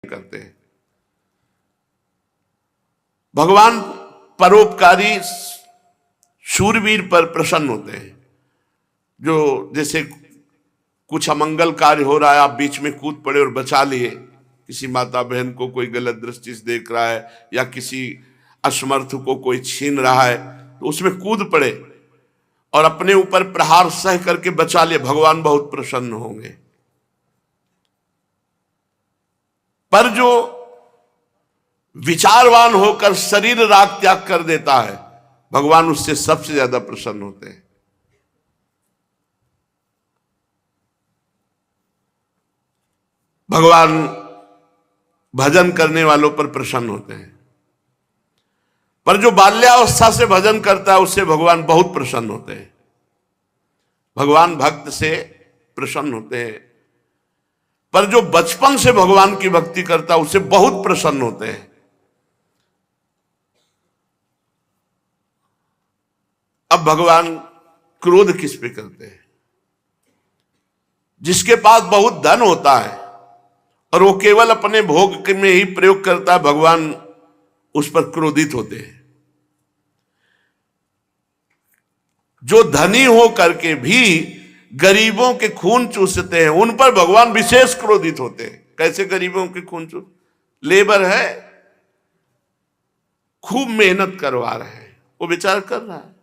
करते हैं। भगवान परोपकारी शूरवीर पर प्रसन्न होते हैं। जो जैसे कुछ अमंगल कार्य हो रहा है, आप बीच में कूद पड़े और बचा लिए, किसी माता बहन को कोई गलत दृष्टि से देख रहा है या किसी असमर्थ को कोई छीन रहा है, तो उसमें कूद पड़े और अपने ऊपर प्रहार सह करके बचा लिए, भगवान बहुत प्रसन्न होंगे। पर जो विचारवान होकर शरीर राग त्याग कर देता है, भगवान उससे सबसे ज्यादा प्रसन्न होते हैं। भगवान भजन करने वालों पर प्रसन्न होते हैं। पर जो बाल्यावस्था से भजन करता है उससे भगवान बहुत प्रसन्न होते हैं। भगवान भक्त से प्रसन्न होते हैं, पर जो बचपन से भगवान की भक्ति करता है उससे बहुत प्रसन्न होते हैं। अब भगवान क्रोध किस पे करते हैं? जिसके पास बहुत धन होता है और वो केवल अपने भोग में ही प्रयोग करता है, भगवान उस पर क्रोधित होते हैं। जो धनी हो करके भी गरीबों के खून चूसते हैं, उन पर भगवान विशेष क्रोधित होते हैं। कैसे गरीबों के खून चूस? लेबर है, खूब मेहनत करवा रहे हैं, वो बेचारा कर रहा है,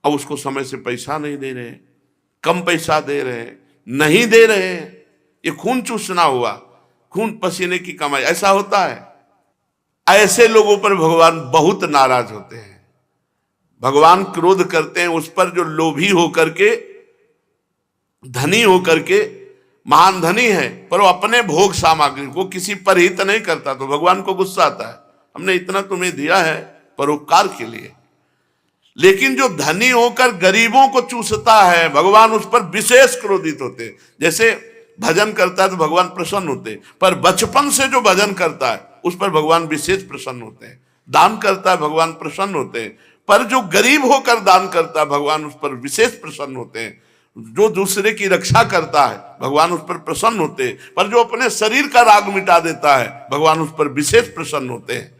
अब उसको समय से पैसा नहीं दे रहे, कम पैसा दे रहे, नहीं दे रहे, ये खून चूसना हुआ, खून पसीने की कमाई, ऐसा होता है। ऐसे लोगों पर भगवान बहुत नाराज होते हैं। भगवान क्रोध करते हैं उस पर जो लोभी होकर के, धनी होकर के, महान धनी है पर वो अपने भोग सामग्री को किसी पर हित नहीं करता, तो भगवान को गुस्सा आता है। हमने इतना तुम्हें दिया है परोपकार के लिए, लेकिन जो धनी होकर गरीबों को चूसता है, भगवान उस पर विशेष क्रोधित होते। जैसे भजन करता है तो भगवान प्रसन्न होते, पर बचपन से जो भजन करता है उस पर भगवान विशेष प्रसन्न होते हैं। दान करता है भगवान प्रसन्न होते हैं, पर जो गरीब होकर दान करता है भगवान उस पर विशेष प्रसन्न होते हैं। जो दूसरे की रक्षा करता है भगवान उस पर प्रसन्न होते हैं, पर जो अपने शरीर का राग मिटा देता है भगवान उस पर विशेष प्रसन्न होते हैं।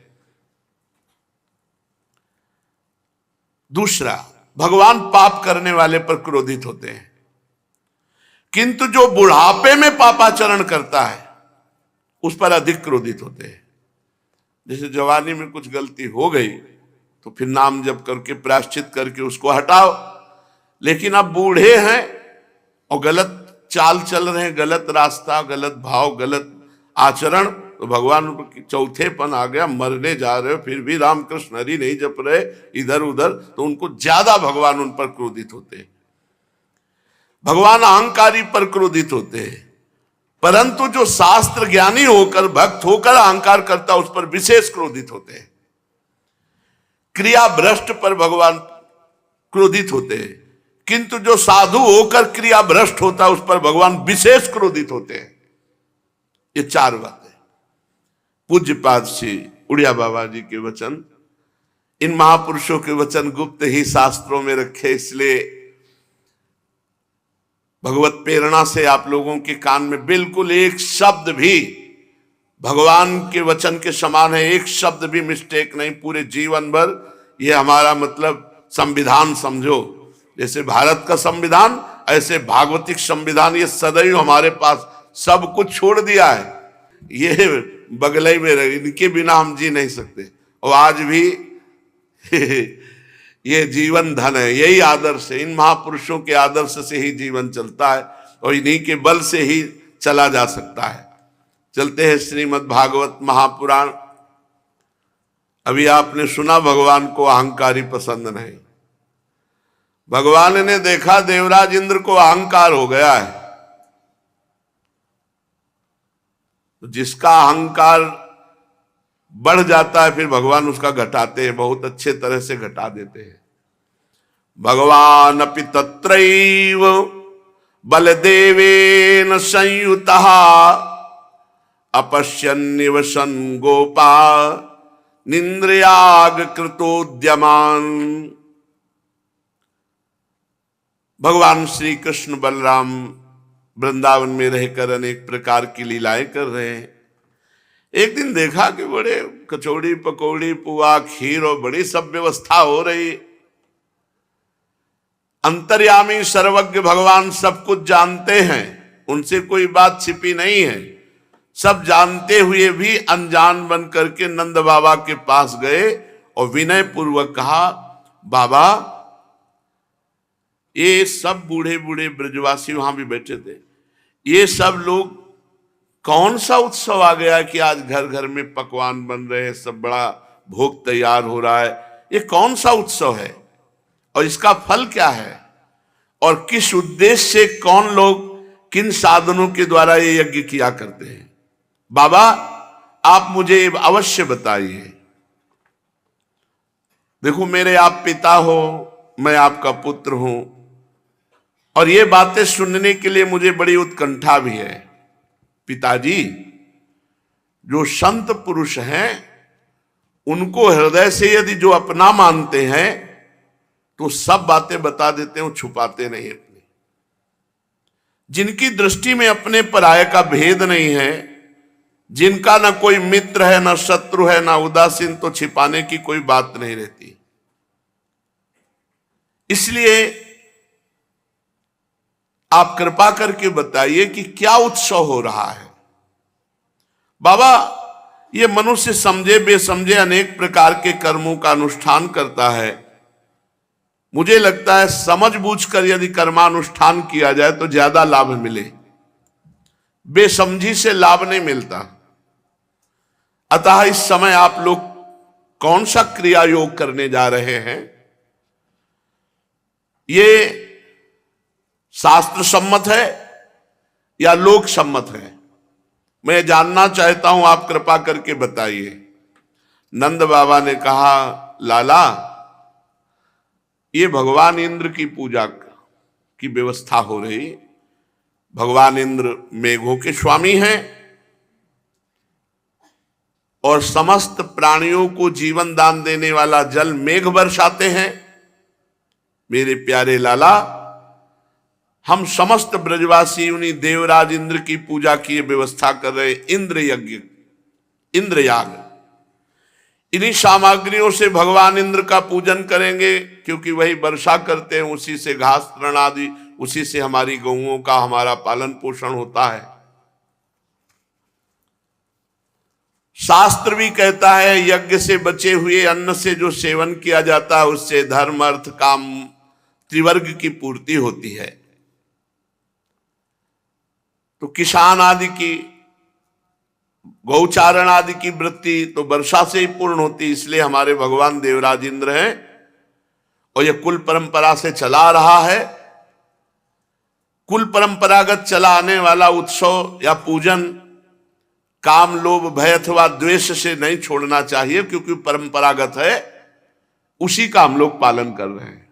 दूसरा, भगवान पाप करने वाले पर क्रोधित होते हैं, किंतु जो बुढ़ापे में पापाचरण करता है उस पर अधिक क्रोधित होते हैं। जैसे जवानी में कुछ गलती हो गई तो फिर नाम जप करके प्रायश्चित करके उसको हटाओ, लेकिन अब बूढ़े हैं और गलत चाल चल रहे हैं, गलत रास्ता, गलत भाव, गलत आचरण, तो भगवान चौथेपन आ गया, मरने जा रहे हो फिर भी रामकृष्ण हरि नहीं जप रहे इधर उधर, तो उनको ज्यादा भगवान उन पर क्रोधित होते हैं। भगवान अहंकारी पर क्रोधित होते हैं, परंतु जो शास्त्र ज्ञानी होकर भक्त होकर अहंकार करता उस पर विशेष क्रोधित होते हैं। क्रिया भ्रष्ट पर भगवान क्रोधित होते हैं, किंतु जो साधु होकर क्रिया भ्रष्ट होता है उस पर भगवान विशेष क्रोधित होते हैं। ये चार बातें पूज्यपाद श्री उड़िया बाबा जी के वचन, इन महापुरुषों के वचन गुप्त ही शास्त्रों में रखे, इसलिए भगवत प्रेरणा से आप लोगों के कान में बिल्कुल एक शब्द भी भगवान के वचन के समान है, एक शब्द भी मिस्टेक नहीं। पूरे जीवन भर ये हमारा मतलब संविधान समझो, जैसे भारत का संविधान ऐसे भागवतिक संविधान, ये सदैव हमारे पास सब कुछ छोड़ दिया है, ये बगले में रहे, इनके बिना हम जी नहीं सकते। और आज भी ये जीवन धन है, यही आदर्श है, इन महापुरुषों के आदर्श से ही जीवन चलता है और इन्हीं के बल से ही चला जा सकता है। चलते हैं श्रीमद् भागवत महापुराण। अभी आपने सुना भगवान को अहंकारी पसंद नहीं। भगवान ने देखा देवराज इंद्र को अहंकार हो गया है, तो जिसका अहंकार बढ़ जाता है फिर भगवान उसका घटाते हैं, बहुत अच्छे तरह से घटा देते हैं। भगवान अपि तत्रैव बलदेवेन संयुतः अपश्यन्निव सन गोपा निंद्रियाग कृतोद्यमान। भगवान श्री कृष्ण बलराम वृंदावन में रहकर अनेक प्रकार की लीलाएं कर रहे हैं। एक दिन देखा कि बड़े कचौड़ी पकौड़ी पुआ खीर और बड़ी सब व्यवस्था हो रही। अंतर्यामी सर्वज्ञ भगवान सब कुछ जानते हैं, उनसे कोई बात छिपी नहीं है। सब जानते हुए भी अनजान बन करके नंद बाबा के पास गए और विनय पूर्वक कहा, बाबा ये सब बूढ़े बूढ़े ब्रजवासी वहां भी बैठे थे, ये सब लोग कौन सा उत्सव आ गया कि आज घर घर में पकवान बन रहे हैं, सब बड़ा भोग तैयार हो रहा है, ये कौन सा उत्सव है और इसका फल क्या है और किस उद्देश्य से कौन लोग किन साधनों के द्वारा ये यज्ञ किया करते हैं? बाबा आप मुझे अवश्य बताइए। देखो मेरे आप पिता हो, मैं आपका पुत्र हूं और ये बातें सुनने के लिए मुझे बड़ी उत्कंठा भी है। पिताजी, जो संत पुरुष हैं उनको हृदय से यदि जो अपना मानते हैं तो सब बातें बता देते हैं, छुपाते नहीं अपनी। जिनकी दृष्टि में अपने पराये का भेद नहीं है, जिनका ना कोई मित्र है ना शत्रु है ना उदासीन, तो छिपाने की कोई बात नहीं रहती। इसलिए आप कृपा करके बताइए कि क्या उत्सव हो रहा है। बाबा ये मनुष्य समझे बेसमझे अनेक प्रकार के कर्मों का अनुष्ठान करता है। मुझे लगता है समझबूझकर यदि कर्मानुष्ठान किया जाए तो ज्यादा लाभ मिले, बेसमझी से लाभ नहीं मिलता। अतः इस समय आप लोग कौन सा क्रिया योग करने जा रहे हैं, ये शास्त्र सम्मत है या लोक सम्मत है? मैं जानना चाहता हूं, आप कृपा करके बताइए। नंद बाबा ने कहा, लाला ये भगवान इंद्र की पूजा की व्यवस्था हो रही। भगवान इंद्र मेघों के स्वामी हैं और समस्त प्राणियों को जीवन दान देने वाला जल मेघ बरसाते हैं। मेरे प्यारे लाला, हम समस्त ब्रजवासी उन्हीं देवराज इंद्र की पूजा की व्यवस्था कर रहे, इंद्र यज्ञ, इंद्र याग। इन्हीं सामग्रियों से भगवान इंद्र का पूजन करेंगे, क्योंकि वही वर्षा करते हैं, उसी से घास तृण आदि, उसी से हमारी गौओं का हमारा पालन पोषण होता है। शास्त्र भी कहता है यज्ञ से बचे हुए अन्न से जो सेवन किया जाता है उससे धर्म अर्थ काम त्रिवर्ग की पूर्ति होती है। तो किसान आदि की, गौचारण आदि की वृत्ति तो वर्षा से ही पूर्ण होती, इसलिए हमारे भगवान देवराज इंद्र हैं और यह कुल परंपरा से चला रहा है। कुल परंपरागत चला आने वाला उत्सव या पूजन काम लोभ भय अथवा द्वेष से नहीं छोड़ना चाहिए, क्योंकि परंपरागत है, उसी का हम लोग पालन कर रहे हैं।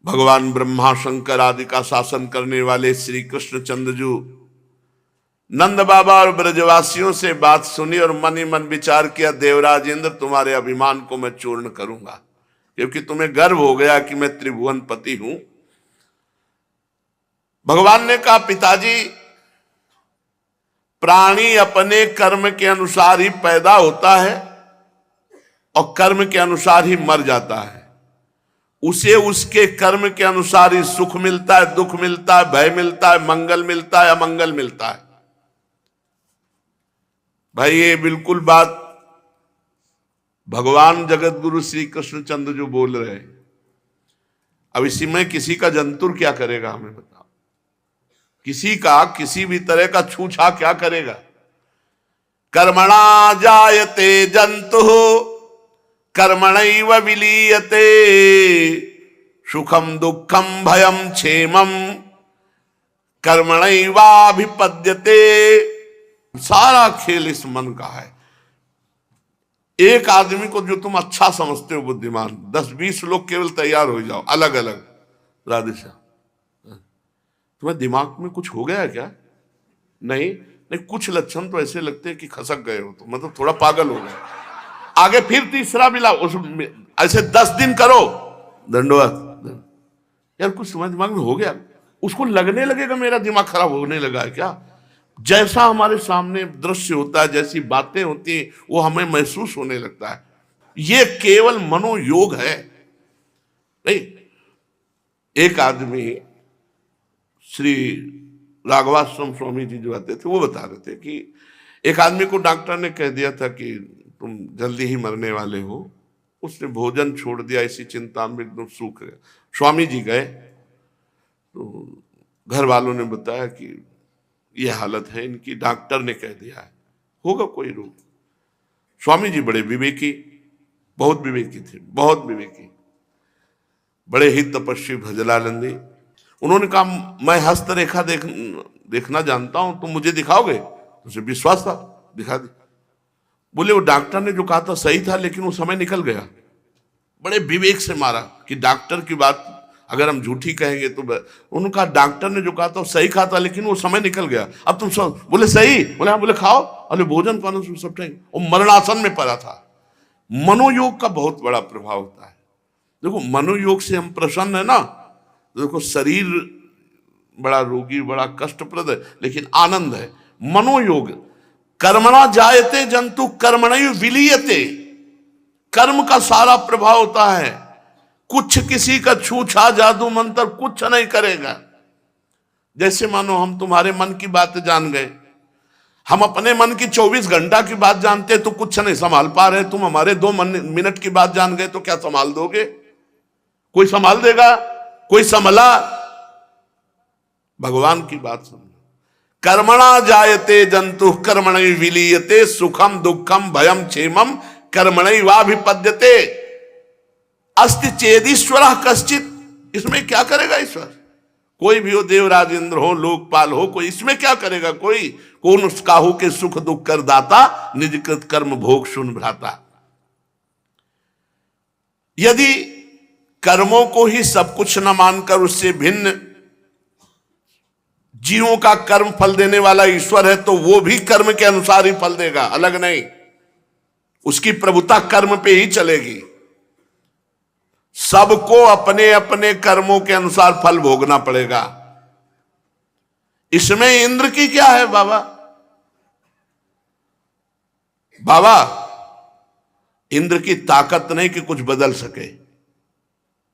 भगवान ब्रह्मा शंकर आदि का शासन करने वाले श्री कृष्णचंद्र जी नंद बाबा और ब्रजवासियों से बात सुनी और मन ही मन विचार किया, देवराज इंद्र तुम्हारे अभिमान को मैं चूर्ण करूंगा, क्योंकि तुम्हें गर्व हो गया कि मैं त्रिभुवन पति हूं। भगवान ने कहा, पिताजी प्राणी अपने कर्म के अनुसार ही पैदा होता है और कर्म के अनुसार ही मर जाता है। उसे उसके कर्म के अनुसार ही सुख मिलता है, दुख मिलता है, भय मिलता है, मंगल मिलता है, अमंगल मिलता है। भाई ये बिल्कुल बात भगवान जगत गुरु श्री कृष्णचंद्र जो बोल रहे हैं। अब इसी में किसी का जंतुर क्या करेगा, हमें बताओ। किसी का किसी भी तरह का छूछा क्या करेगा। कर्मणा जायते जंतु कर्मणैव विलीयते सुखम दुखम भयम क्षेमम कर्मणैवाभिपद्यते। सारा खेल इस मन का है। एक आदमी को जो तुम अच्छा समझते हो बुद्धिमान, 10-20 लोग केवल तैयार हो जाओ अलग अलग, राधेश्याम तुम्हें दिमाग में कुछ हो गया क्या? नहीं नहीं, कुछ लक्षण तो ऐसे लगते हैं कि खसक गए हो, तो मतलब थोड़ा पागल हो गए। आगे फिर तीसरा भी लाओ, ऐसे 10 दिन करो, दंडवत यार कुछ समझ दिमाग में हो गया। उसको लगने लगेगा मेरा दिमाग खराब होने लगा है क्या। जैसा हमारे सामने दृश्य होता है, जैसी बातें होती हैं, वो हमें महसूस होने लगता है। ये केवल मनोयोग है। नहीं, एक आदमी, श्री राघवाश्रम स्वामी जी जो आते थे, वो बता रहे थे कि एक आदमी को डॉक्टर ने कह दिया था कि तुम जल्दी ही मरने वाले हो। उसने भोजन छोड़ दिया, इसी चिंता में एकदम सूख गया। स्वामी जी गए तो घर वालों ने बताया कि ये हालत है इनकी, डॉक्टर ने कह दिया है, होगा कोई रोग। स्वामी जी बड़े विवेकी, बहुत विवेकी थे, बहुत विवेकी, बड़े ही तपस्वी भजलानंदी। उन्होंने कहा, मैं हस्तरेखा देखना जानता हूं, तुम मुझे दिखाओगे? उसे विश्वास था, दिखा दी। बोले वो डॉक्टर ने जो कहा था सही था, लेकिन वो समय निकल गया। बड़े विवेक से मारा कि डॉक्टर की बात अगर हम झूठी कहेंगे तो। उन्होंने कहा डॉक्टर ने जो कहा था सही कहा था, लेकिन वो समय निकल गया, अब तुम सब। बोले सही? बोले हाँ। बोले खाओ, अरे भोजन पान सब टाइम। वो मरणासन में पड़ा था। मनोयोग का बहुत बड़ा प्रभाव होता है। देखो, मनोयोग से हम प्रसन्न है ना, देखो शरीर बड़ा रोगी, बड़ा कष्टप्रद है, लेकिन आनंद है। मनोयोग, कर्मणा जायते जंतु कर्मणैव विलीयते, कर्म का सारा प्रभाव होता है। कुछ किसी का छूछा जादू मंत्र कुछ नहीं करेगा। जैसे मानो हम तुम्हारे मन की बात जान गए, हम अपने मन की 24 घंटा की बात जानते तो कुछ नहीं संभाल पा रहे, तुम हमारे 2 मिनट की बात जान गए तो क्या संभाल दोगे? कोई संभाल देगा? कोई संभला? भगवान की बात समझो। कर्मणा जायते जंतु कर्मणैव विलीयते, सुखम दुखम भयम क्षेमम कर्मणैवाभिपद्यते, अस्ति चेदीश्वर कश्चित। इसमें क्या करेगा ईश्वर? कोई भी हो, देवराज इंद्र हो, लोकपाल हो, कोई इसमें क्या करेगा? कोई कौन काहू के सुख दुख कर दाता, निजकृत कर्म भोग सुन भ्राता। यदि कर्मों को ही सब कुछ न मानकर उससे भिन्न जीवों का कर्म फल देने वाला ईश्वर है, तो वो भी कर्म के अनुसार ही फल देगा, अलग नहीं। उसकी प्रभुता कर्म पे ही चलेगी। सबको अपने अपने कर्मों के अनुसार फल भोगना पड़ेगा। इसमें इंद्र की क्या है बाबा? बाबा, इंद्र की ताकत नहीं कि कुछ बदल सके।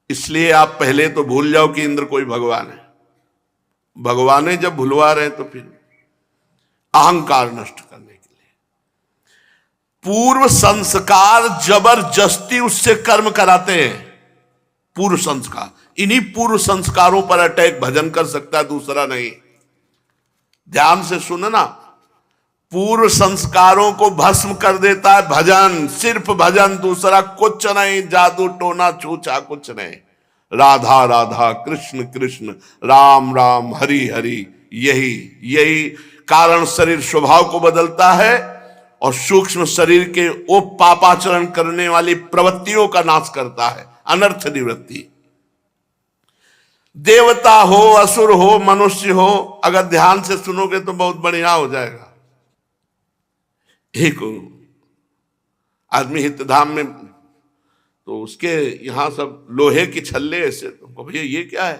इसलिए आप पहले तो भूल जाओ कि इंद्र कोई भगवान है। भगवान जब भुलवा रहे तो फिर अहंकार नष्ट करने के लिए पूर्व संस्कार जबरदस्ती उससे कर्म कराते हैं। पूर्व संस्कार, इन्हीं पूर्व संस्कारों पर अटैक भजन कर सकता है, दूसरा नहीं। ध्यान से सुनना, पूर्व संस्कारों को भस्म कर देता है भजन, सिर्फ भजन, दूसरा कुछ नहीं। जादू टोना छूछा कुछ नहीं। राधा राधा कृष्ण कृष्ण राम राम हरि हरि, यही कारण शरीर स्वभाव को बदलता है और सूक्ष्म शरीर के वो पापाचरण करने वाली प्रवृत्तियों का नाश करता है। अनर्थ निवृत्ति। देवता हो, असुर हो, मनुष्य हो, अगर ध्यान से सुनोगे तो बहुत बढ़िया हो जाएगा। एक आदमी हितधाम में, तो उसके यहां सब लोहे की छल्ले ऐसे, तो भैया ये क्या है?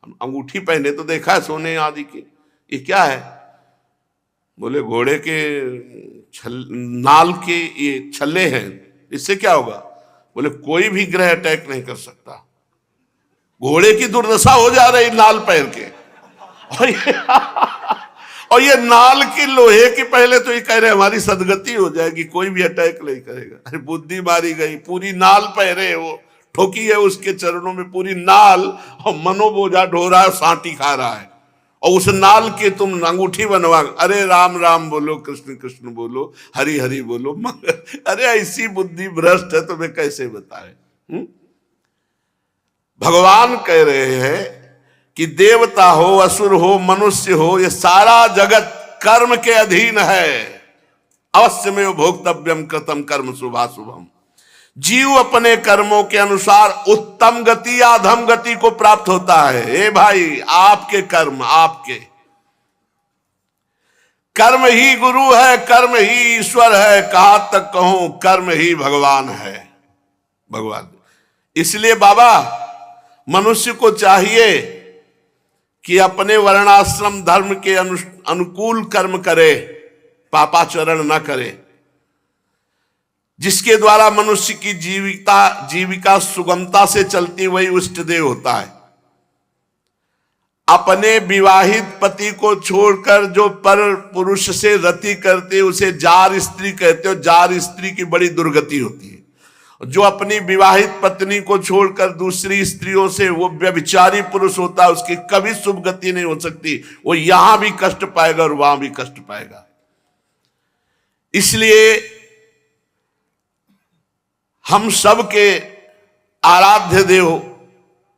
हम अंगूठी पहने तो देखा है सोने आदि की, ये क्या है? बोले घोड़े के नाल के ये छल्ले हैं, इससे क्या होगा? बोले कोई भी ग्रह अटैक नहीं कर सकता। घोड़े की दुर्दशा हो जा रही नाल पैर के, और ये नाल की लोहे की, पहले तो ये कह रहे हमारी सदगति हो जाएगी, कोई भी अटैक नहीं करेगा। अरे बुद्धि मारी गई, पूरी नाल पहरे, वो ठोकी है उसके चरणों में पूरी नाल, और मनोबोझा ढो रहा है, सांटी खा रहा है, और उस नाल के तुम अंगूठी बनवा। अरे राम राम बोलो, कृष्ण कृष्ण बोलो, हरि हरि बोलो। अरे ऐसी बुद्धि भ्रष्ट है, तुम्हें कैसे बताए? भगवान कह रहे हैं कि देवता हो, असुर हो, मनुष्य हो, ये सारा जगत कर्म के अधीन है। अवश्य में भोक्तव्यम कृतम कर्म शुभाशुभम। जीव अपने कर्मों के अनुसार उत्तम गति या अधम गति को प्राप्त होता है। ए भाई, आपके कर्म, आपके कर्म ही गुरु है, कर्म ही ईश्वर है। कहां तक कहूं, कर्म ही भगवान है। भगवान, इसलिए बाबा मनुष्य को चाहिए कि अपने वर्णाश्रम धर्म के अनुकूल कर्म करे, पापाचरण न करे, जिसके द्वारा मनुष्य की जीविका सुगमता से चलती, वही इष्ट देव होता है। अपने विवाहित पति को छोड़कर जो पर पुरुष से रति करते उसे जार स्त्री कहते हो। जार स्त्री की बड़ी दुर्गति होती है। जो अपनी विवाहित पत्नी को छोड़कर दूसरी स्त्रियों से, वो व्यभिचारी पुरुष होता है, उसकी कभी शुभ गति नहीं हो सकती। वो यहां भी कष्ट पाएगा और वहां भी कष्ट पाएगा। इसलिए हम सबके आराध्य देव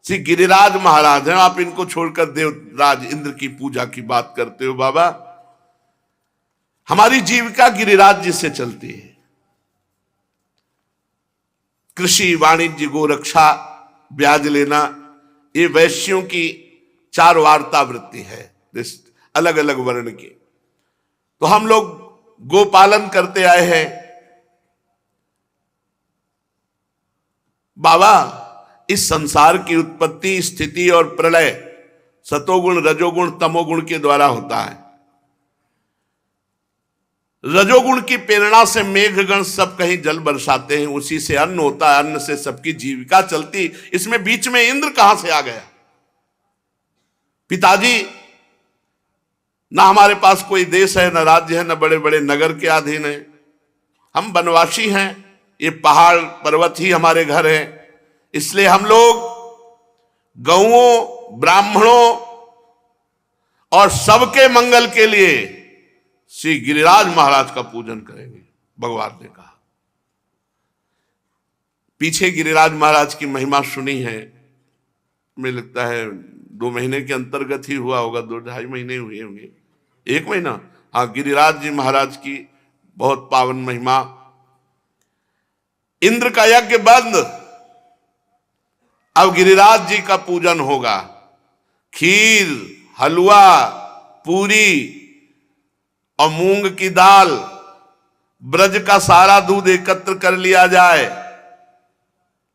श्री गिरिराज महाराज हैं। आप इनको छोड़कर देवराज इंद्र की पूजा की बात करते हो। बाबा, हमारी जीविका गिरिराज जी से चलती है। कृषि, वाणिज्य, गोरक्षा, ब्याज लेना, ये वैश्यों की चार वार्ता वृत्ति है, अलग अलग वर्ण की। तो हम लोग गोपालन करते आए हैं। बाबा, इस संसार की उत्पत्ति, स्थिति और प्रलय सतोगुण, रजोगुण, तमोगुण के द्वारा होता है। रजोगुण की प्रेरणा से मेघगण सब कहीं जल बरसाते हैं, उसी से अन्न होता है, अन्न से सबकी जीविका चलती। इसमें बीच में इंद्र कहां से आ गया? पिताजी, ना हमारे पास कोई देश है, न राज्य है, न बड़े बड़े नगर के अधीन है। हम वनवासी हैं, ये पहाड़ पर्वत ही हमारे घर है। इसलिए हम लोग गौओं, ब्राह्मणों और सबके मंगल के लिए श्री गिरिराज महाराज का पूजन करेंगे, भगवान ने कहा। पीछे गिरिराज महाराज की महिमा सुनी है, मुझे लगता है 2 महीने के अंतर्गत ही हुआ होगा, 2-2.5 महीने हुए होंगे, 1 महीना। हाँ, गिरिराज जी महाराज की बहुत पावन महिमा। इंद्र का यज्ञ बंद, अब गिरिराज जी का पूजन होगा। खीर, हलवा, पूरी और मूंग की दाल, ब्रज का सारा दूध एकत्र कर लिया जाए।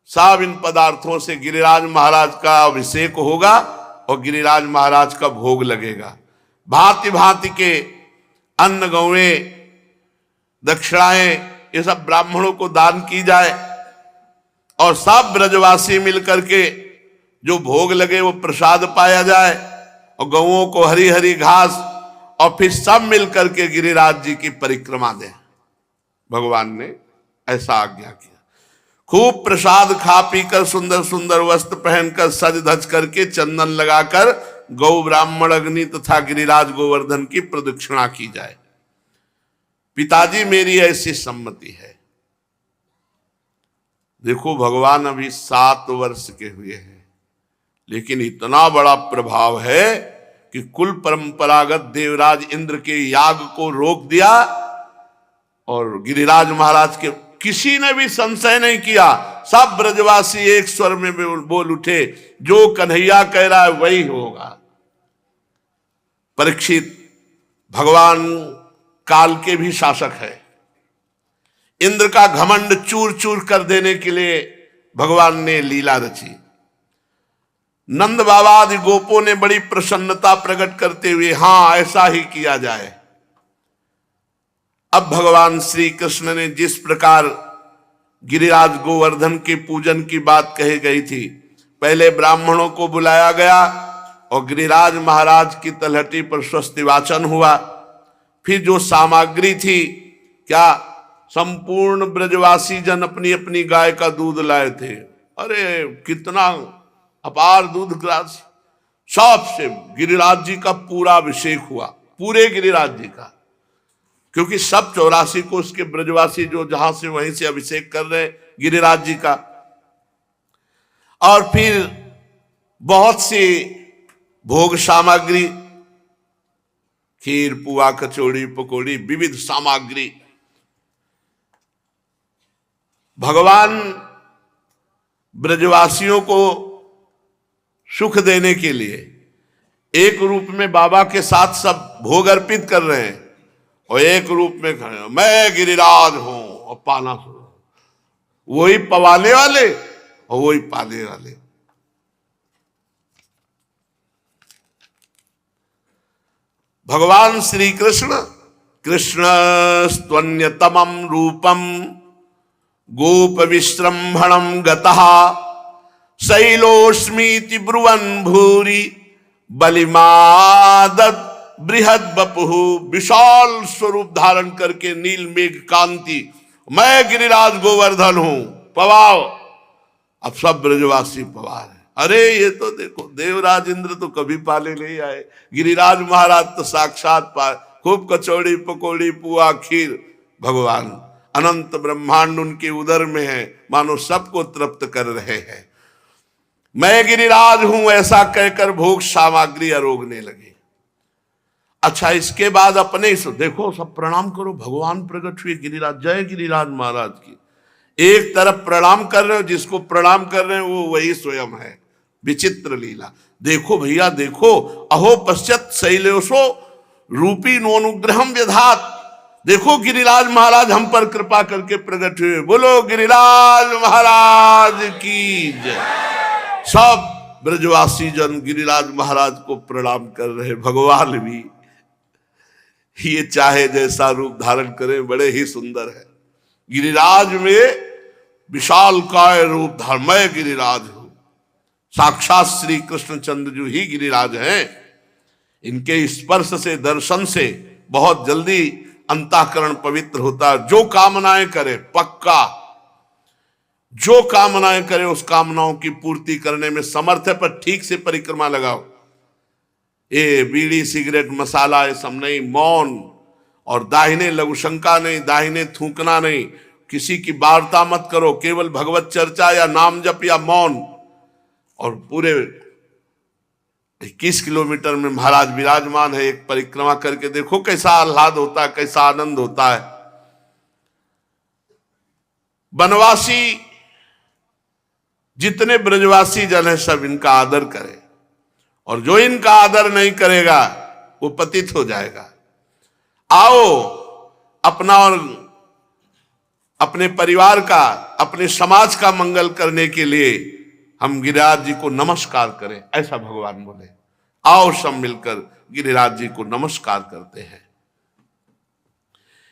सब इन पदार्थों से गिरिराज महाराज का अभिषेक होगा और गिरिराज महाराज का भोग लगेगा। भांति भांति के अन्न, गौएं, दक्षिणाएं, ये सब ब्राह्मणों को दान की जाए और सब ब्रजवासी मिलकर के जो भोग लगे वो प्रसाद पाया जाए और गौओं को हरी हरी घास, और फिर सब मिलकर के गिरिराज जी की परिक्रमा दें। भगवान ने ऐसा आज्ञा किया। खूब प्रसाद खा पीकर, सुंदर सुंदर वस्त्र पहनकर, सज धज करके, चंदन लगाकर गौ, ब्राह्मण, अग्नि तथा गिरिराज गोवर्धन की प्रदक्षिणा की जाए। पिताजी, मेरी ऐसी सम्मति है। देखो, भगवान अभी 7 वर्ष के हुए हैं, लेकिन इतना बड़ा प्रभाव है कि कुल परंपरागत देवराज इंद्र के याग को रोक दिया और गिरिराज महाराज के किसी ने भी संशय नहीं किया। सब ब्रजवासी एक स्वर में बोल उठे, जो कन्हैया कह रहा है वही होगा। परीक्षित भगवान काल के भी शासक है। इंद्र का घमंड चूर चूर कर देने के लिए भगवान ने लीला रची। नंद बाबा आदि गोपों ने बड़ी प्रसन्नता प्रकट करते हुए, हां, ऐसा ही किया जाए। अब भगवान श्री कृष्ण ने जिस प्रकार गिरिराज गोवर्धन के पूजन की बात कही गई थी, पहले ब्राह्मणों को बुलाया गया और गिरिराज महाराज की तलहटी पर स्वस्ति वाचन हुआ। फिर जो सामग्री थी, क्या संपूर्ण ब्रजवासी जन अपनी अपनी गाय का दूध लाए थे। अरे कितना अपार दूध ग्रास, सबसे गिरिराज जी का पूरा अभिषेक हुआ, पूरे गिरिराज जी का, क्योंकि सब 84 को उसके ब्रजवासी जो जहां से वहीं से अभिषेक कर रहे गिरिराज जी का। और फिर बहुत सी भोग सामग्री, खीर, पुआ, कचौड़ी, पकौड़ी, विविध सामग्री। भगवान ब्रजवासियों को सुख देने के लिए एक रूप में बाबा के साथ सब भोग अर्पित कर रहे हैं और एक रूप में खड़े, मैं गिरिराज हूं, और पाना वही पवाने वाले और वही पाने वाले। भगवान श्री कृष्ण कृष्ण स्त्वन्यतमं रूपम गोप विश्रंभणम गतः शैलोस्मीति ब्रुवन् भूरि बलिमादत बृहद बपुः। विशाल स्वरूप धारण करके नील मेघ कांति, मैं गिरिराज गोवर्धन हूं, पवाओ। अब सब ब्रजवासी पवार है। अरे ये तो देखो, देवराज इंद्र तो कभी पाले नहीं आए, गिरिराज महाराज तो साक्षात पाए। खूब कचौड़ी पकौड़ी पुआ खीर, भगवान अनंत ब्रह्मांड उनके उदर में है, मानो सबको तृप्त कर रहे हैं। मैं गिरिराज हूं ऐसा कहकर भोग सामग्री आरोगने लगे। अच्छा, इसके बाद अपने से देखो, सब प्रणाम करो, भगवान प्रकट हुए गिरिराज, जय गिरिराज महाराज की। एक तरफ प्रणाम कर रहे हो, जिसको प्रणाम कर रहे हैं वो वही स्वयं है। विचित्र लीला देखो भैया, देखो। अहो पश्चात शैलेशो रूपी नोनुग्रहम व्यधात। देखो गिरिराज महाराज हम पर कृपा करके प्रकट हुए। बोलो गिरिराज महाराज की जय। सब ब्रजवासी जन गिरिराज महाराज को प्रणाम कर रहे। भगवान भी ये चाहे जैसा रूप धारण करें, बड़े ही सुंदर है। गिरिराज में विशाल काय रूप धारण, मैं गिरिराज हूं। साक्षात श्री कृष्णचंद्र जी ही गिरिराज हैं। इनके स्पर्श से, दर्शन से बहुत जल्दी अंतःकरण पवित्र होता है। जो कामनाएं करे, पक्का जो कामनाएं करे उस कामनाओं की पूर्ति करने में समर्थ है। पर ठीक से परिक्रमा लगाओ, ये बीड़ी सिगरेट मसाला ये सब नहीं, मौन, और दाहिने लघुशंका नहीं, दाहिने थूकना नहीं, किसी की वार्ता मत करो, केवल भगवत चर्चा या नाम जप या मौन। और पूरे 21 किलोमीटर में महाराज विराजमान है। एक परिक्रमा करके देखो कैसा आह्लाद होता है, कैसा आनंद होता है। वनवासी जितने ब्रजवासी जन है सब इनका आदर करें, और जो इनका आदर नहीं करेगा वो पतित हो जाएगा। आओ अपना और अपने परिवार का, अपने समाज का मंगल करने के लिए हम गिरिराज जी को नमस्कार करें, ऐसा भगवान बोले। आओ सब मिलकर गिरिराज जी को नमस्कार करते हैं।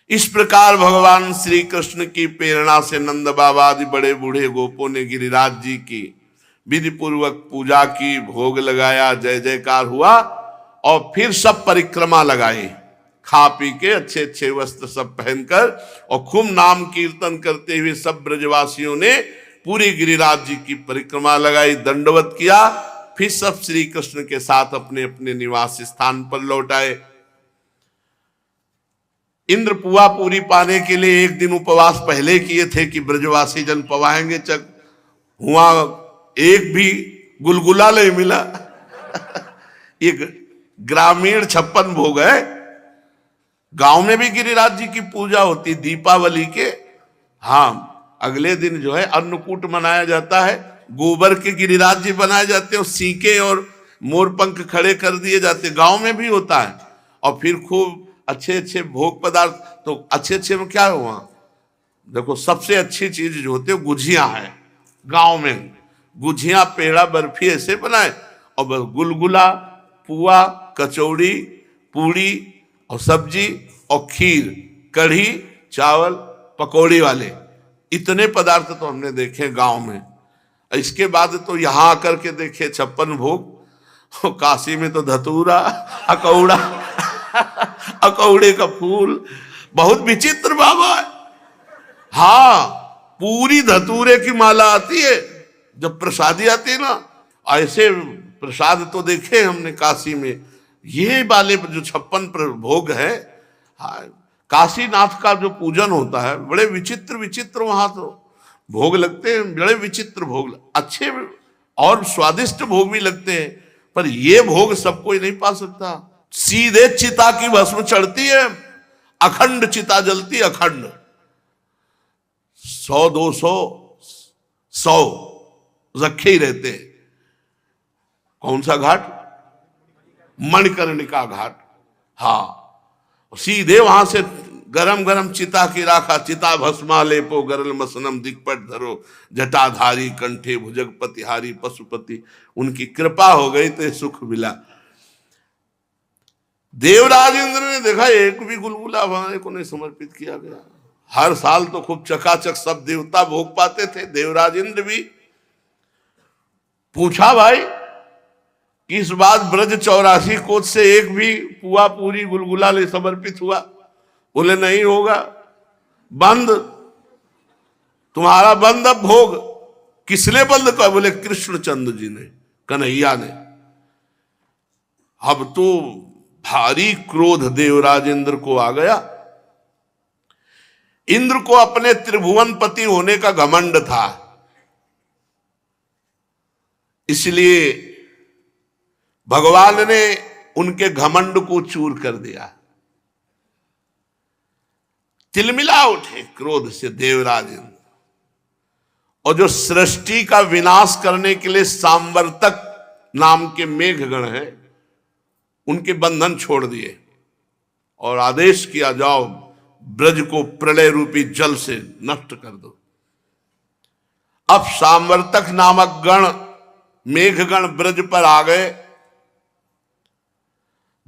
इस प्रकार भगवान श्री कृष्ण की प्रेरणा से नंद बाबा आदि बड़े बूढ़े गोपों ने गिरिराज जी की विधि पूर्वक पूजा की, भोग लगाया, जय जयकार हुआ, और फिर सब परिक्रमा लगाई। खा पी के अच्छे अच्छे वस्त्र सब पहनकर और खूब नाम कीर्तन करते हुए सब ब्रजवासियों ने पूरी गिरिराज जी की परिक्रमा लगाई, दंडवत किया। फिर सब श्री कृष्ण के साथ अपने अपने निवास स्थान पर लौट आए। इंद्र पुआ पूरी पाने के लिए एक दिन उपवास पहले किए थे कि ब्रजवासी जन पवाएंगे, चक हुआ एक भी गुलगुला नहीं मिला। ये ग्रामीण 56 भोग है। गांव में भी गिरिराज जी की पूजा होती दीपावली के। हाँ, अगले दिन जो है अन्नकूट मनाया जाता है, गोबर के गिरिराज जी बनाए जाते हैं, सीके और मोरपंख खड़े कर दिए जाते, गांव में भी होता है। और फिर खूब अच्छे अच्छे भोग पदार्थ। तो अच्छे अच्छे में क्या हुआ, देखो सबसे अच्छी चीज जो होती है गुझिया है। गांव में गुझिया, पेड़ा, बर्फी ऐसे बनाए, और गुलगुला, पुआ, कचौड़ी, पूड़ी और सब्जी और खीर, कढ़ी, चावल, पकौड़ी वाले, इतने पदार्थ तो हमने देखे गांव में। इसके बाद तो यहाँ आकर के देखे 56 भोग। काशी में तो धतूरा, अकौड़ा, अकौड़े का फूल, बहुत विचित्र बाबा है। हाँ, पूरी धतूरे की माला आती है जब प्रसादी आती है ना, ऐसे प्रसाद तो देखे हमने काशी में। ये वाले जो 56 भोग है, हाँ, काशीनाथ का जो पूजन होता है, बड़े विचित्र विचित्र वहां तो भोग लगते हैं, बड़े विचित्र भोग, अच्छे और स्वादिष्ट भोग भी लगते हैं। पर ये भोग सब कोई नहीं पा सकता। सीधे चिता की भस्म चढ़ती है, अखंड चिता जलती, अखंड 100 200 100 रखे ही रहते हैं। कौन सा घाट? मणिकर्णिका घाट। हाँ, सीधे वहां से गरम गरम चिता की राखा, चिता भस्मा लेपो गरल मसनम दिक्पट धरो, जटाधारी कंठे भुजगपतिहारी पशुपति। उनकी कृपा हो गई तो सुख मिला। देवराज इंद्र ने देखा एक भी गुलगुला हमारे को नहीं समर्पित किया गया। हर साल तो खूब चकाचक सब देवता भोग पाते थे, देवराज इंद्र भी। पूछा भाई कि इस बात ब्रज 84 कोस से एक भी पुआ पूरी गुलगुला ले समर्पित हुआ? बोले नहीं होगा, बंद, तुम्हारा बंद अब भोग। किसने बंद किया? बोले कृष्णचंद्र जी ने, कन्हैया ने। अब तो भारी क्रोध देवराज इंद्र को आ गया। इंद्र को अपने त्रिभुवनपति होने का घमंड था, इसलिए भगवान ने उनके घमंड को चूर कर दिया। तिलमिला उठे क्रोध से देवराज इंद्र, और जो सृष्टि का विनाश करने के लिए सांवर्तक नाम के मेघगण हैं, उनके बंधन छोड़ दिए और आदेश किया, जाओ ब्रज को प्रलय रूपी जल से नष्ट कर दो। अब सांवर्तक नामक गण, मेघगण ब्रज पर आ गए।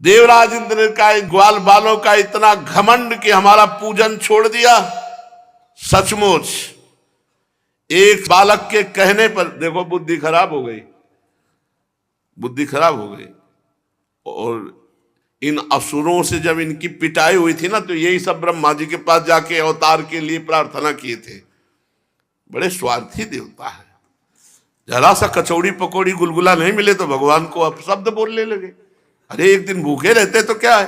देवराज इंद्र का ग्वाल बालों का इतना घमंड कि हमारा पूजन छोड़ दिया। सचमुच एक बालक के कहने पर देखो बुद्धि खराब हो गई, बुद्धि खराब हो गई। और इन असुरों से जब इनकी पिटाई हुई थी ना, तो यही सब ब्रह्मा जी के पास जाके अवतार के लिए प्रार्थना किए थे। बड़े स्वार्थी देवता है। जरा सा कचौड़ी पकौड़ी गुलगुला नहीं मिले तो भगवान को अपशब्द बोलने लगे। अरे एक दिन भूखे रहते तो क्या है?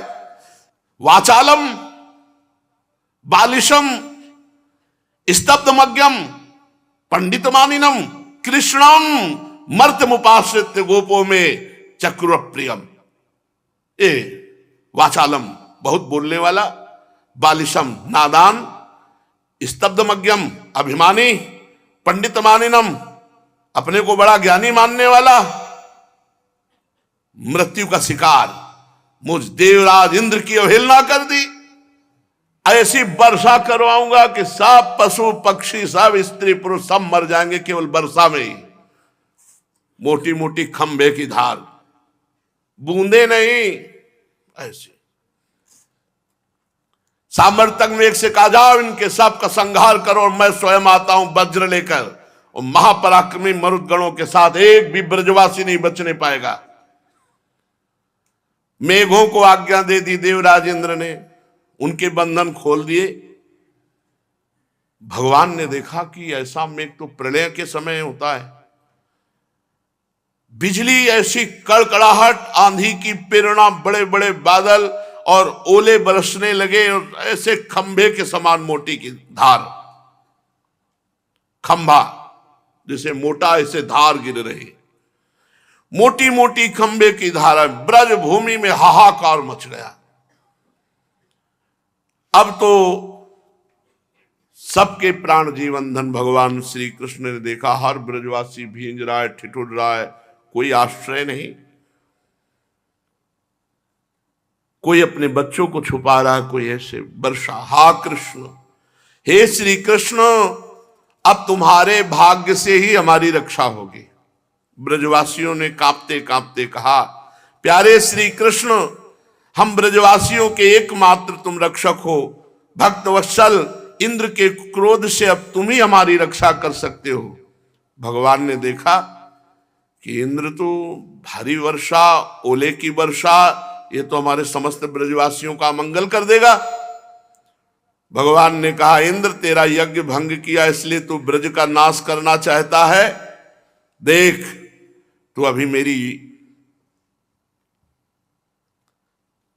वाचालम बालिशम स्तब्धमज्ञम पंडितमानिनम कृष्णम मर्त्यमुपाश्रित गोपो में चक्र प्रियम। ए वाचालम बहुत बोलने वाला, बालिशम नादान, स्तब्धमज्ञम अभिमानी, पंडितमानिनम अपने को बड़ा ज्ञानी मानने वाला, मृत्यु का शिकार, मुझ देवराज इंद्र की अवहेलना कर दी। ऐसी वर्षा करवाऊंगा कि सब पशु पक्षी, सब स्त्री पुरुष सब मर जाएंगे केवल वर्षा में ही। मोटी मोटी खंभे की धार, बूंदे नहीं, ऐसे। सामर्थक मेघ से कहा, जाओ इनके सब का संहार करो और मैं स्वयं आता हूं वज्र लेकर, और महापराक्रमी मरुदगणों के साथ एक भी ब्रजवासी नहीं बचने पाएगा। मेघों को आज्ञा दे दी देवराज इंद्र ने, उनके बंधन खोल दिए। भगवान ने देखा कि ऐसा मेघ तो प्रलय के समय होता है। बिजली ऐसी कड़कड़ाहट, आंधी की प्रेरणा, बड़े बड़े बादल और ओले बरसने लगे, और ऐसे खंभे के समान मोटी की धार, खंभा जैसे मोटा ऐसे धार गिर रही, मोटी मोटी खंभे की धारा। ब्रज भूमि में हाहाकार मच गया। अब तो सबके प्राण जीवन धन भगवान श्री कृष्ण ने देखा। हर ब्रजवासी भींज रहा है, ठिठुर रहा है, कोई आश्रय नहीं, कोई अपने बच्चों को छुपा रहा है, कोई ऐसे वर्षा। हा कृष्ण, हे श्री कृष्ण, अब तुम्हारे भाग्य से ही हमारी रक्षा होगी। ब्रजवासियों ने कांपते कांपते कहा, प्यारे श्री कृष्ण, हम ब्रजवासियों के एकमात्र तुम रक्षक हो। भक्तवत्सल, इंद्र के क्रोध से अब तुम ही हमारी रक्षा कर सकते हो। भगवान ने देखा कि इंद्र तो भारी वर्षा, ओले की वर्षा, ये तो हमारे समस्त ब्रजवासियों का मंगल कर देगा। भगवान ने कहा, इंद्र तेरा यज्ञ भंग किया इसलिए तू ब्रज का नाश करना चाहता है। देख, तू अभी मेरी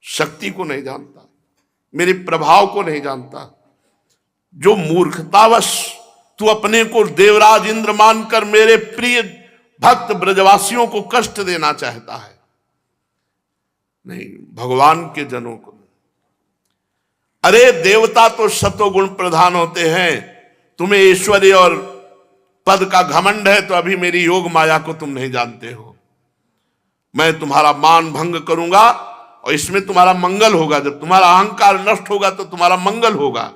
शक्ति को नहीं जानता, मेरे प्रभाव को नहीं जानता। जो मूर्खतावश तू अपने को देवराज इंद्र मानकर मेरे प्रिय भक्त ब्रजवासियों को कष्ट देना चाहता है। नहीं, भगवान के जनों को। अरे देवता तो सतोगुण प्रधान होते हैं, तुम्हें ऐश्वर्य और पद का घमंड है, तो अभी मेरी योग माया को तुम नहीं जानते हो। मैं तुम्हारा मान भंग करूंगा और इसमें तुम्हारा मंगल होगा। जब तुम्हारा अहंकार नष्ट होगा तो तुम्हारा मंगल होगा।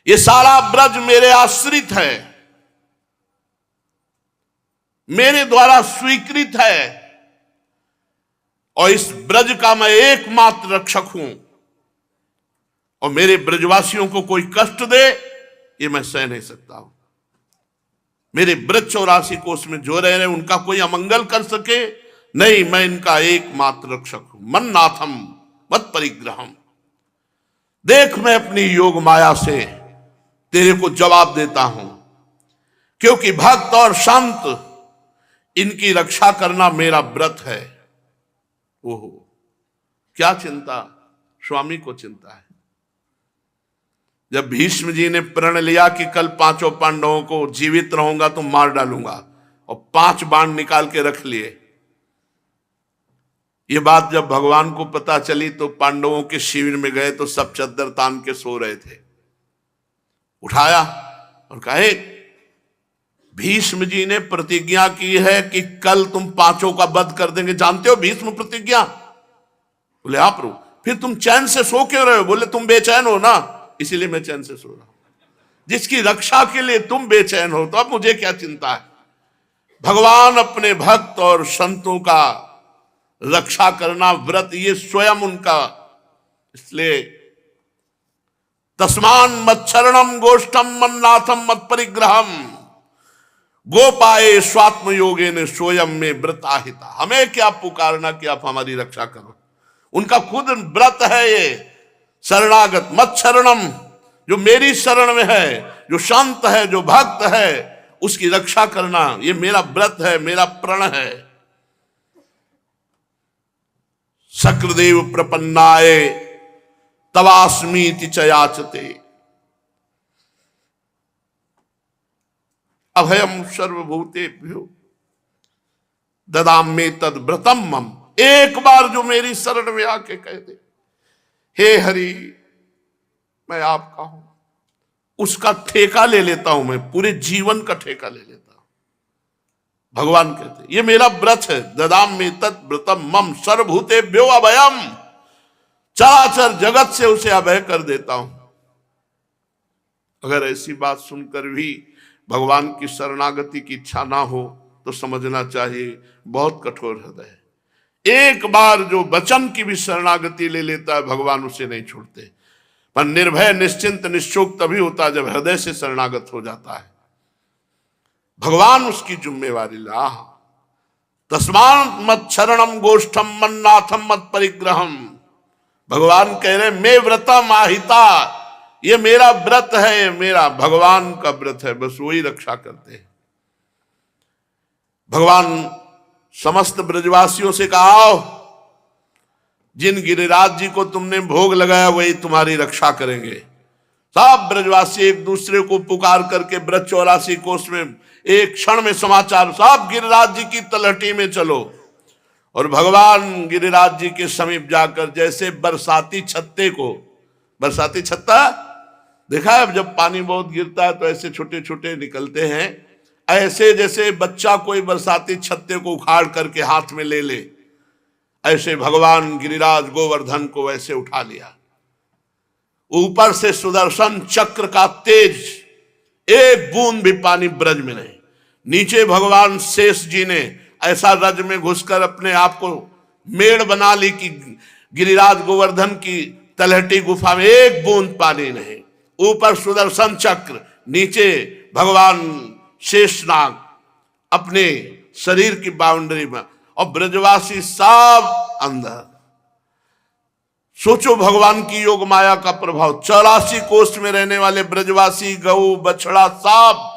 ये सारा ब्रज मेरे आश्रित है, मेरे द्वारा स्वीकृत है। और इस ब्रज का मैं एकमात्र रक्षक हूं, और मेरे ब्रजवासियों को कोई कष्ट दे ये मैं सह नहीं सकता हूं। मेरे ब्रज 84 कोष में जो रह रहे उनका कोई अमंगल कर सके नहीं, मैं इनका एकमात्र रक्षक हूं। मन नाथम मत परिग्रहम, देख मैं अपनी योग माया से तेरे को जवाब देता हूं, क्योंकि भक्त और संत इनकी रक्षा करना मेरा व्रत है। ओहो, क्या चिंता स्वामी को चिंता है। जब भीष्म जी ने प्रण लिया कि कल 5 पांडवों को जीवित रहूंगा तो मार डालूंगा, और 5 बाण निकाल के रख लिए, ये बात जब भगवान को पता चली तो पांडवों के शिविर में गए तो सब चद्दर तान के सो रहे थे। उठाया और कहे भीष्म जी ने प्रतिज्ञा की है कि कल तुम 5 का वध कर देंगे। जानते हो भीष्म प्रतिज्ञा? बोले हाँ प्रभु। फिर तुम चैन से सो क्यों रहे हो? बोले तुम बेचैन हो ना, इसीलिए मैं चैन से सो रहा हूं। जिसकी रक्षा के लिए तुम बेचैन हो तो अब मुझे क्या चिंता है। भगवान अपने भक्त और संतों का रक्षा करना व्रत ये स्वयं उनका, इसलिए तस्मान मच्छरणम गोष्ठम मन्नाथम मत परिग्रहम गोपाए स्वात्म योगे ने स्वयं में व्रताहिता। हमें क्या पुकारना कि आप हमारी रक्षा करो, उनका खुद व्रत है ये शरणागत मत शरणम, जो मेरी शरण में है, जो शांत है, जो भक्त है, उसकी रक्षा करना ये मेरा व्रत है, मेरा प्रण है। शक्रदेव प्रपन्नाए तवास्मीति चयाचते अभयम सर्वभूतेभ्यो ददाम्ये तद व्रतम मम। एक बार जो मेरी शरण में आके कह दे हे हरि मैं आपका हूं, उसका ठेका ले लेता हूं, मैं पूरे जीवन का ठेका ले लेता हूं। भगवान कहते ये मेरा व्रत है। ददाम्ये तद व्रतम मम सर्वभूतेभ्यो अभयम, चराचर जगत से उसे अभय कर देता हूं। अगर ऐसी बात सुनकर भी भगवान की शरणागति की इच्छा ना हो तो समझना चाहिए बहुत कठोर हृदय है। एक बार जो वचन की भी शरणागति ले लेता है भगवान उसे नहीं छोड़ते। पर निर्भय निश्चिंत निश्चोक तभी होता है जब हृदय से शरणागत हो जाता है, भगवान उसकी जिम्मेवारी ला। तस्मात् मत शरणम गोष्ठम मन्नाथम मत परिग्रहम। भगवान कह रहे मैं व्रतम आहिता, ये मेरा व्रत है, ये मेरा भगवान का व्रत है, बस वही रक्षा करते हैं। भगवान समस्त ब्रजवासियों से कहा आओ, जिन गिरिराज जी को तुमने भोग लगाया वही तुम्हारी रक्षा करेंगे। सब ब्रजवासी एक दूसरे को पुकार करके ब्रज 84 कोष में एक क्षण में समाचार, सब गिरिराज जी की तलहटी में चलो। और भगवान गिरिराज जी के समीप जाकर जैसे बरसाती छत्ते को, बरसाती छत्ता देखा है जब पानी बहुत गिरता है तो ऐसे छोटे छोटे निकलते हैं, ऐसे जैसे बच्चा कोई बरसाती छत्ते को उखाड़ करके हाथ में ले ले, ऐसे भगवान गिरिराज गोवर्धन को वैसे उठा लिया। ऊपर से सुदर्शन चक्र का तेज, एक बूंद भी पानी ब्रज में नहीं। नीचे भगवान शेष जी ने ऐसा रज में घुसकर अपने आप को मेड़ बना ली कि गिरिराज गोवर्धन की तलहटी गुफा में एक बूंद पानी नहीं। ऊपर सुदर्शन चक्र, नीचे भगवान शेषनाग अपने शरीर की बाउंड्री में, और ब्रजवासी सब अंदर। सोचो भगवान की योग माया का प्रभाव। 84 कोष में रहने वाले ब्रजवासी, गऊ बछड़ा सब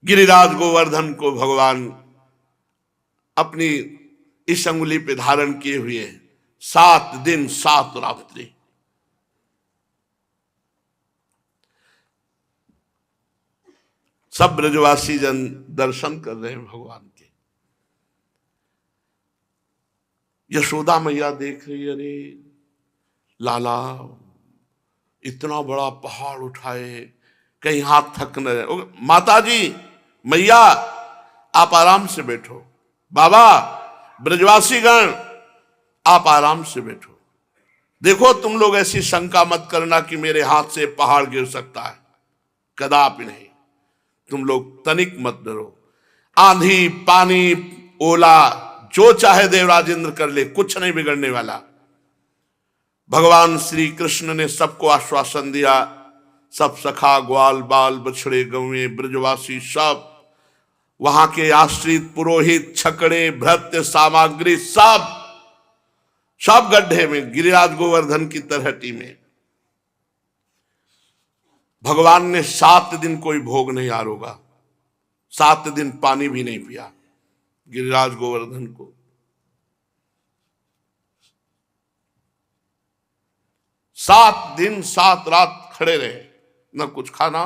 गिरिराज गोवर्धन को भगवान अपनी इस अंगुली पे धारण किए हुए 7 दिन 7 रात्रि। सब ब्रजवासी जन दर्शन कर रहे हैं भगवान के। यशोदा मैया देख रही, अरे लाला इतना बड़ा पहाड़ उठाए, कहीं हाथ थक न जाए। माता जी मैया आप आराम से बैठो, बाबा ब्रजवासी गण आप आराम से बैठो। देखो तुम लोग ऐसी शंका मत करना कि मेरे हाथ से पहाड़ गिर सकता है, कदापि नहीं। तुम लोग तनिक मत डरो। आंधी पानी ओला, जो चाहे देवराज इंद्र कर ले, कुछ नहीं बिगड़ने वाला। भगवान श्री कृष्ण ने सबको आश्वासन दिया, सब सखा ग्वाल बाल बछड़े गौए ब्रजवासी सब, वहां के आश्रित पुरोहित छकड़े भृत्य सामग्री सब गड्ढे में, गिरिराज गोवर्धन की तरहटी में। भगवान ने 7 दिन कोई भोग नहीं आरोगा, 7 दिन पानी भी नहीं पिया गिरिराज गोवर्धन को। 7 दिन 7 रात खड़े रहे, न कुछ खाना